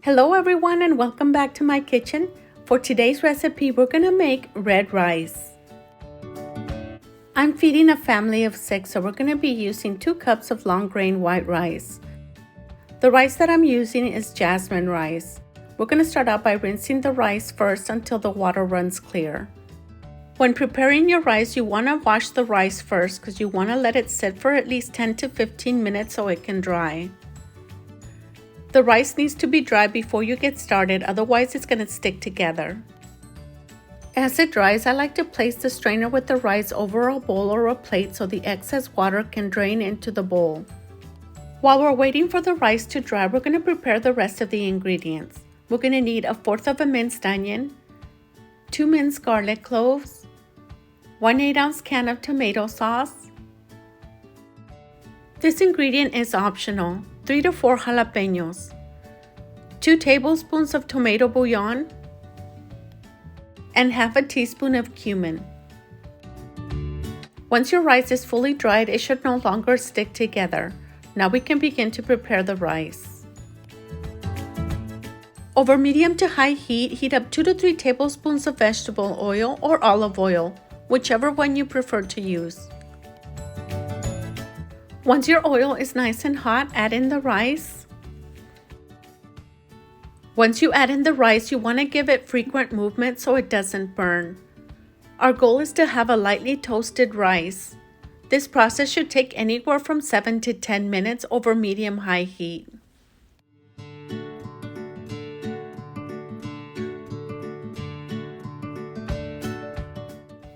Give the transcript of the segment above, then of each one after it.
Hello everyone and welcome back to my kitchen. For today's recipe, we're gonna make red rice. I'm feeding a family of 6, so we're gonna be using 2 cups of long grain white rice. The rice that I'm using is jasmine rice. We're gonna start out by rinsing the rice first until the water runs clear. When preparing your rice, you wanna wash the rice first because you wanna let it sit for at least 10 to 15 minutes so it can dry. The rice needs to be dry before you get started, otherwise it's going to stick together. As it dries, I like to place the strainer with the rice over a bowl or a plate so the excess water can drain into the bowl. While we're waiting for the rice to dry, we're going to prepare the rest of the ingredients. We're going to need 1/4 of a minced onion, 2 minced garlic cloves, 1 8-ounce can of tomato sauce. This ingredient is optional. 3 to 4 jalapenos, 2 tablespoons of tomato bouillon, and 1/2 teaspoon of cumin. Once your rice is fully dried, it should no longer stick together. Now we can begin to prepare the rice. Over medium to high heat, heat up 2 to 3 tablespoons of vegetable oil or olive oil, whichever one you prefer to use. Once your oil is nice and hot, add in the rice. Once you add in the rice, you want to give it frequent movement so it doesn't burn. Our goal is to have a lightly toasted rice. This process should take anywhere from 7 to 10 minutes over medium-high heat.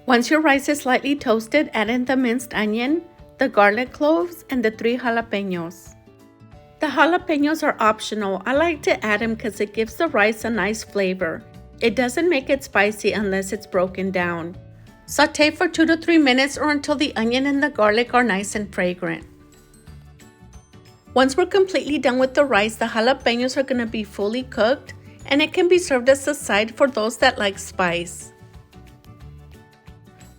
Once your rice is slightly toasted, add in the minced onion, the garlic cloves, and the 3 jalapenos. The jalapenos are optional. I like to add them because it gives the rice a nice flavor. It doesn't make it spicy unless it's broken down. Saute for 2 to 3 minutes or until the onion and the garlic are nice and fragrant. Once we're completely done with the rice, the jalapenos are going to be fully cooked, and it can be served as a side for those that like spice.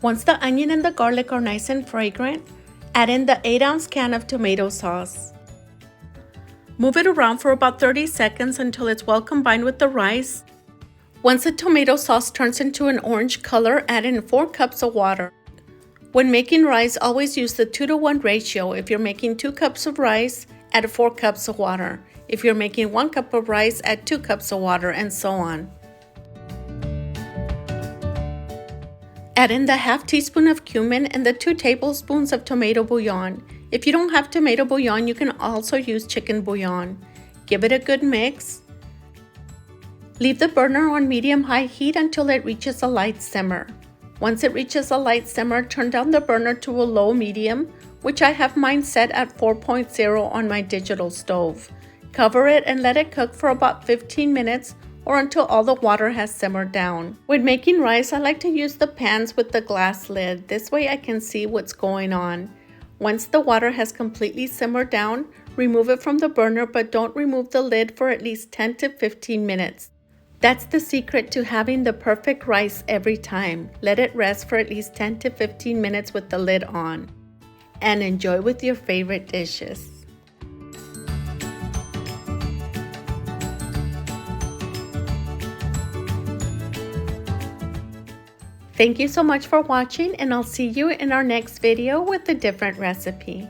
Once the onion and the garlic are nice and fragrant, add in the 8-ounce can of tomato sauce. Move it around for about 30 seconds until it's well combined with the rice. Once the tomato sauce turns into an orange color, add in 4 cups of water. When making rice, always use the 2-to-1 ratio. If you're making 2 cups of rice, add 4 cups of water. If you're making 1 cup of rice, add 2 cups of water, and so on. Add in the 1/2 teaspoon of cumin and the 2 tablespoons of tomato bouillon. If you don't have tomato bouillon, you can also use chicken bouillon. Give it a good mix. Leave the burner on medium-high heat until it reaches a light simmer. Once it reaches a light simmer, turn down the burner to a low-medium, which I have mine set at 4.0 on my digital stove. Cover it and let it cook for about 15 minutes or until all the water has simmered down. When making rice, I like to use the pans with the glass lid. This way I can see what's going on. Once the water has completely simmered down, remove it from the burner, but don't remove the lid for at least 10 to 15 minutes. That's the secret to having the perfect rice every time. Let it rest for at least 10 to 15 minutes with the lid on. And enjoy with your favorite dishes. Thank you so much for watching, and I'll see you in our next video with a different recipe.